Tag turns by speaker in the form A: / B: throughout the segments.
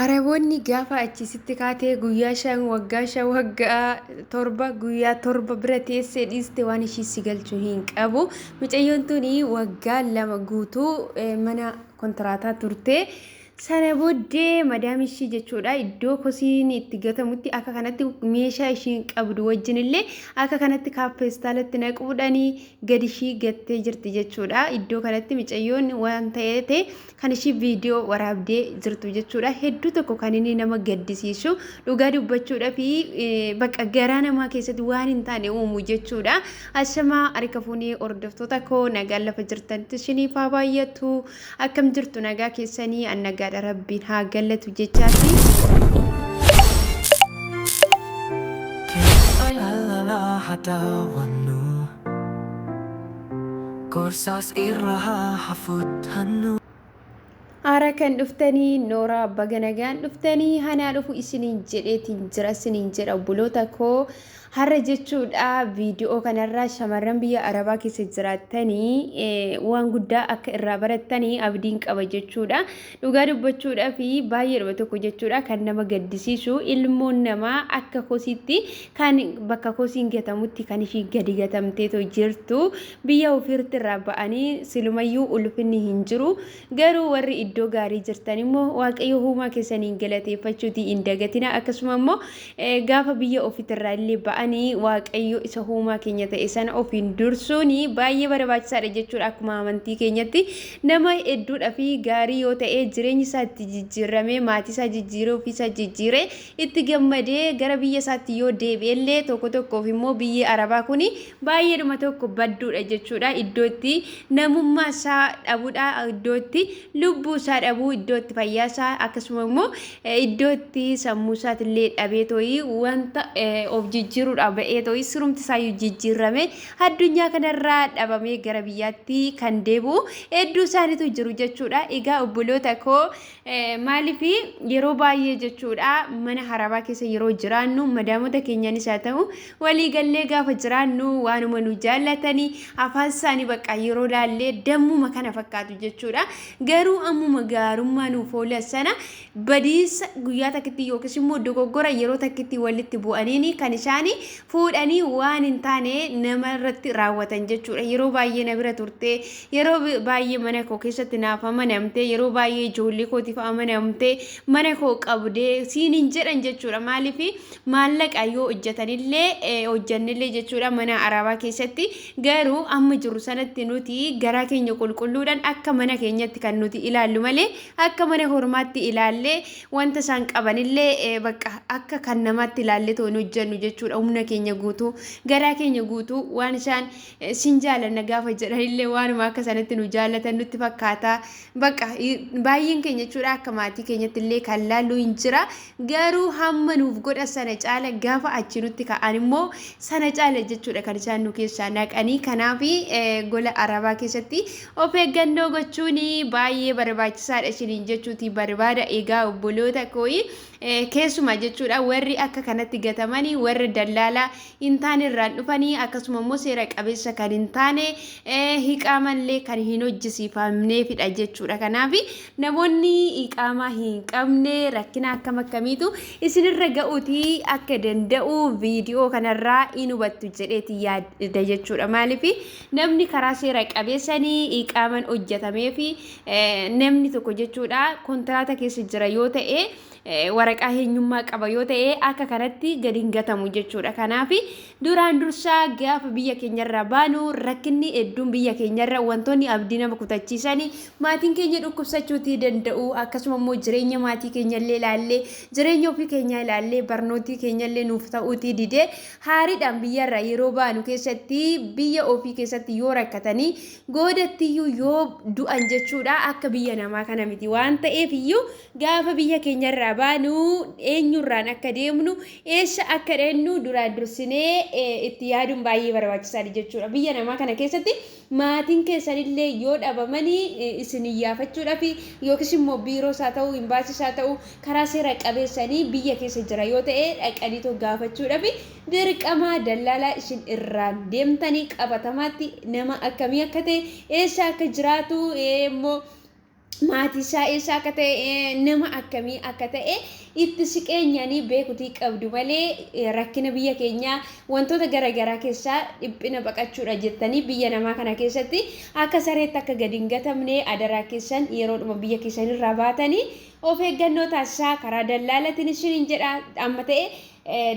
A: Araboonni gaafa achisitti kaatee guyyaa shan waggaa torba guyyaa torba bira teessee dhiiste waan ishii si galchu hin qabu. Mucayyoon tuni waggaa lama guutuu mana kontiraataa turte. Sana booddee madaam ishii jechuudha iddoo kosiin itti gatamutti akka kanatti meeshaa ishiin qabdu wajjinillee akka kanatti kaappeestaalatti naquudhanii gadi ishii gattee jirti jechuudha. Iddoo kanatti mucayyoon waan ta'eete kan ishii viidiyoo waraabdee jirtu jechuudha. Hedduu tokko kan inni nama gaddisiisu dhugaa dubbachuudha fi bakka garaa namaa keessatti waan hin taane uumu jechuudha. Ashamaa harka fuunee hordoftoota koo nagaa lafa jirtanitti ishiniif haa baay'atu. Akkam jirtu nagaa keessanii annagaa ربي ها قلت وجيتاتي حتى ونو كورساس إرها حفوت هنو أراكن دفتني نورا بغنغان دفتني هنا دفو إسنين جريتين جرا سنين جرا بلوتاكو har'a jechuudha viidiyoo kanarraa shamarran biyya arabaa keessa jiraatanii waan guddaa akka irraa baratanii abdiin qaba jechuudha. Dhugaa dubbachuudha fi baay'ee dhuma tokko jechuudha kan nama gaddisiisu ilmoon namaa akka kosiitti kan bakka kosiin gatamutti kan ishii gadi gatamteetoo jirtu biyya ofiirratti irraa ba'anii silumayyuu ulfinni hin jiru. Garuu warri iddoo gaarii jirtan immoo waaqayyo uumaa keessaniin galateeffachuuti hin dagatina. Akkasuma immoo gaafa biyya ofiitirraa illee ani waaqayyo isa uumaa keenya ta'e sana ofiin dursuuni baay'ee barbaachisaadha jechuudha. Akkuma amantii keenyatti nama hedduudha fi gaarii yoo ta'e jireenyi isaa itti jijjiiramee maatii isaa jijjiiree ofii isaa jijjiiree itti gammadee gara biyya isaatti yoo deebi'ellee tokko tokkoof immoo biyya arabaa kuni baay'eedhuma tokko badduudha jechuudha. Iddootti namummaa isaa dhabuudha, iddootti lubbuu isaa dhabuu, iddootti fayyaa isaa akkasuma immoo iddootti sammuu isaatillee dhabee tooyi wanta of jijjiiru ba'ee tooyi surumti isaayyuu jijjiirame addunyaa kanarraa dhabamee gara biyyaatti kan deebi'u hedduu isaaniitu jiru jechuudha. Egaa obboloota koo maaliif yeroo baay'ee jechuudha mana arabaa keessa yeroo jiraannu madaamota keenyaanis haa ta'u walii gallee gaafa jiraannu waanuma nu jaallatanii afaan isaanii bakka yeroo laallee dammuma kana fakkaatu jechuudha. Garuu ammuma gaarummaa nuuf oolan sana badiisa guyyaa takkitti yookiis immoo dogoggora yeroo takkitti walitti bu'aniini kan isaanii fuudhanii waan hin taane namarratti raawwatan jechuudha. Yeroo baay'ee na bira turte, yeroo baay'ee mana koo keessatti naaf amanamte, yeroo baay'ee ijoollee kootiif amanamte, mana koo qabdee siin hin jedhan jechuudha. Maaliif maallaqa yoo hojjetanillee hojjannillee jechuudha mana arabaa keessatti. Garuu amma jiru sanatti nuti garaa keenya qulqulluudhaan akka mana keenyatti kan nuti ilaallu malee akka mana hormaatti ilaallee wanta isaan qabanillee bakka akka kan namaatti ilaallee toon hojjannu jechuudha. Humna keenya guutuu garaa keenya guutuu waan isaan sin jaalanna gaafa jedhanillee waanuma akka sanatti nu jaallatan nutti fakkaata. Bakka baay'een keenya jechuudha akka maatii keenyatti illee kan laallu hin jira. Garuu hamma nuuf godha sana caala gaafa achi nutti ka'an immoo sana caala jechuudha kan isaan nu keessaa naqanii. Kanaaf gola arabaa keessatti of eeggannoo gochuun baay'ee barbaachisaadha isiniin jechuuti barbaada. Egaa obboloota kooyi keessuma jechuudha warri akka kanatti gatamanii warri dallaalaa hin taane irraan dhufanii akkasuma immoo seera qabeessa kan hin taane hiqaamallee kan hin hojjisiifamneefidha jechuudha. Kanaaf namoonni hiqaamaa hin qabne rakkina akkam akkamiitu isinirra ga'uuti akka danda'u viidiyoo kanarraa hin hubattu jedheeti yaada jechuudha. Maaliif namni karaa seera qabeessanii hiqaaman hojjetamee fi namni tokko jechuudha kontiraata keessa jira yoo ta'e waraqaa eenyummaa qaba yoo ta'e akka kanatti gadi hin gatamu jechuudha. Kanaaf duraan dursaa gaafa biyya keenyarraa baanu rakkinni hedduun biyya keenyarra wantoonni abdii nama kutachiisanii maatiin keenya dhukkubsachuutii danda'u. Akkasuma immoo jireenya maatii keenyallee ilaallee jireenya ofii keenya ilaallee barnootii keenyallee nuuf ta'uutii didee haariidhaan biyyarraa yeroo baanu keessatti biyya ofii keessatti yoo rakkatanii goodattiyyuu yoo du'an jechuudha akka biyya namaa kana miti waan ta'eef iyyuu gaafa biyya keenyarraa baanu eenyurraan akka deemnu eessa akka dheennu duraan dursinee itti yaaduun baay'ee barbaachisaadha jechuudha. Biyya namaa kana keessatti maatiin keessanillee yoo dhabamanii isin iyyafachuudhaaf yookiis immoo biiroos haa ta'u imbaasiis haa ta'u karaa seera qabeessanii biyya keessa jira yoo ta'e dhaqanii too gaafachuudhaaf dirqama dallaalaa isin irraan deemtanii qabatamaatti nama akkamii akka ta'e eessa akka jiraatu immoo maatii isaa eessaa akka ta'e nama akkamii akka ta'e itti siqeenyanii beekutii qabdu malee rakkina biyya keenyaa wantoota garaagaraa keessaa dhiphina baqachuudha jettanii biyya namaa kana keessatti akka sareetti akka gadi hin gatamne adaraa keessan yeroodhuma biyya keessan irraa baatanii of eeggannoo taasisaa karaa dallaalatiin isiniin jedha amma ta'e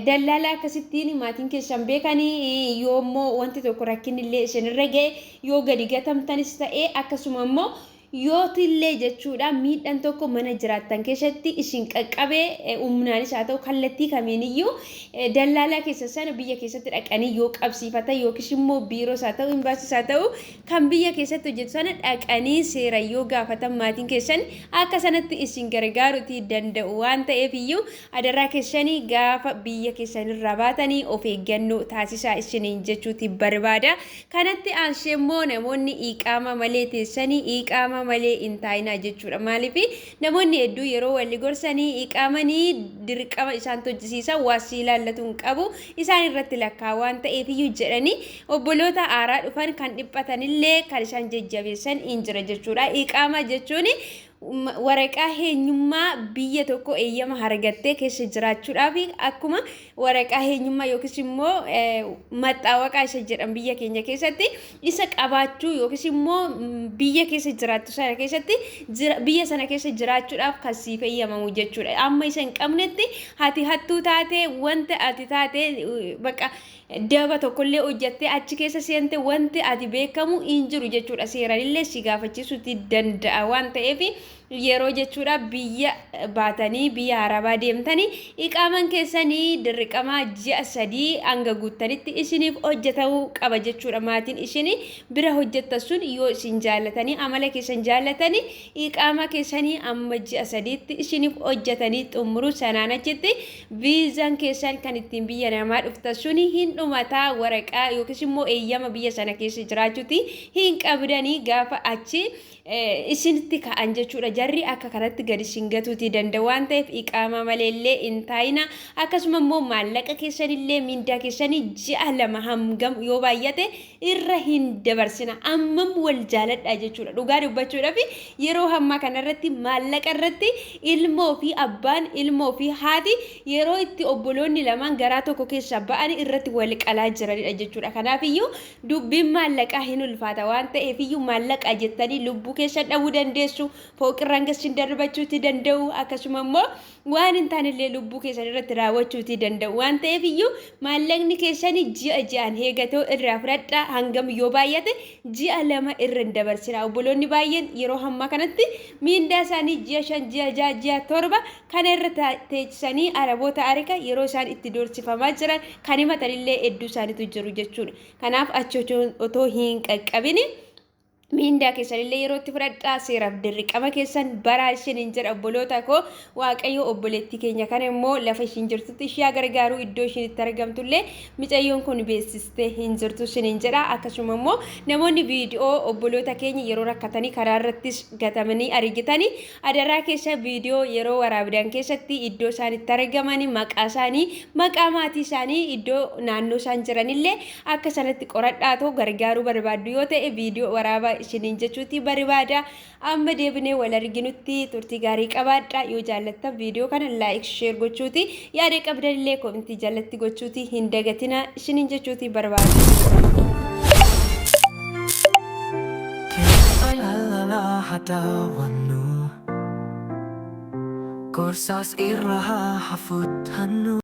A: dallala akkasittiin maatiin keessan beekanii yoo immoo wanti tokko rakkinillee isinirra ga'e yoo gadi gatamtanis ta'e akkasuma immoo yootillee jechuudha miidhaan tokko mana jiraattan keessatti isin qaqqabee humnaanis haa ta'u kallattii kamiiniyyuu dallaalaa keessa sana biyya keessatti dhaqanii yoo qabsiifatan yookiis immoo biiroos haa ta'u imbaasiis haa ta'u kan biyya keessatti hojjetu sana dhaqanii seera yoo gaafatan maatiin keessan akka sanatti isin gargaaruutii danda'u waan ta'eef iyyuu adaraa keessanii gaafa biyya keessanirraa baatanii of eeggannoo taasisaa isiniin jechuuti barbaada. Kanatti aansee immoo namoonni iqaama malee teessanii iqaama malee hin taa'inaa jechuudha. Maaliif namoonni hedduu yeroo walli gorsanii iqaamanii dirqama isaan hojjisiisan waasii ilaallatu hin qabu isaan irratti lakkaa waan ta'eef iyyuu jedhanii obboloota haaraa dhufan kan dhiphatanillee kan isaan jajjabeessan hin jira jechuudha. Iqaama jechuun waraqaa eenyummaa biyya tokko eeyyama argattee keessa jiraachuudhaaf akkuma waraqaa eenyummaa yookiis immoo maxxaawaqaa isa jedhan biyya keenya keessatti isa qabaachuu yookiis immoo biyya keessa jiraattu sana keessatti biyya sana keessa jiraachuudhaaf kan siif eeyyamamu jechuudha. Amma isa hin qabnetti ati hattuu taatee wanta ati taatee bakka daba tokkollee hojjattee achi keessa seente wanti ati beekamu hin jiru jechuudha. Seeranillee si gaafachiisuuti danda'a waan ta'eef yeroo jechuudha biyya baatanii biyya arabaa deemtanii iqaaman keessanii dirqama ji'a 3 hanga guuttanitti isiniif hojjetamuu qaba jechuudha. Maatiin isinii bira hojjettan sun yoo isin jaallatanii amala keessan jaallatanii iqaama keessanii amma ji'a 3tti isiniif hojjetanii xumuru sanaan achitti viizaan keessan kan ittiin biyya namaa dhuftan sun hin dhumataa waraqaa yookiis immoo eeyyama biyya sana keessa jiraachuuti hin qabdanii gaafa achi isinitti ka'an jechuudha. Jarri akka kanatti gadi singatuuti danda'a waan ta'eef iqaama maleellee hin taa'ina. Akkasuma immoo maallaqa keessanillee mindaa keessanii ji'a 2 hangam yoo baay'ate irra hin dabarsina. Ammam wal jaaladha jechuudha. Dhugaa dubbachuudhaaf yeroo hammaa kanarratti maallaqa irratti ilmoo fi abbaan ilmoo fi haati yeroo itti obboloonni lamaan garaa tokko keessa ba'an irratti wal qalaa jiranidha jechuudha. Kanaaf iyyuu dubbiin maallaqaa hin ulfaata waan ta'eef iyyuu maallaqa jettanii lubbuu keessa dhabuu dandeessu fooqirraan gashin darbachuuti danda'u akkasuma immoo waan hin taanillee lubbuu keessan irratti raawwachuuti danda'u waan ta'eef iyyuu maallaqni keessanii ji'a ji'aan heegatoo irraa fudhadhaa hangam yoo baay'ate ji'a 2 irra hin dabarsina. Obboloonni baay'een yeroo hammaa kanatti miindaa isaanii ji'a 5 ji'a 6 ji'a 7 kana irra teessanii araboota arika yeroo isaan itti doorsifamaa jiran kan himatanillee hedduu isaaniitu jiru jechuudha. Kanaaf achi otoo hin qaqqabini miindaa keessanillee yeroo itti fudhadhaa seeraaf dirqama keessan baraa isiniin jedha obboloota koo. Waaqayyo obboleettii keenya kana immoo lafa ishiin jirtutti ishee gargaaru iddoo ishiin itti argamtullee micayyoon kun beeksistee hin jirtu isiniin jedha. Akkasuma immoo namoonni viidiyoo obboloota keenya yeroo rakkatanii karaa irrattis gatamanii argitanii adaraa keessa viidiyoo yeroo waraabdan keessatti iddoo isaan itti argamanii maqaa isaanii maqaa maatii isaanii iddoo naannoo isaan jiranillee akka sanatti qoradhaatoo gargaaruu barbaaddu yoo ta'e viidiyoo waraabaa isiniin jechuuti barbaada. Amma deebinee wal arginutti turtii gaarii qabaadha. Yoo jaallattan viidiyoo kana laayik sheer gochuuti yaada qabdanillee koomentii jaallatti gochuuti hin dagatina isiniin jechuuti barbaada. Korsas irra hafut hannu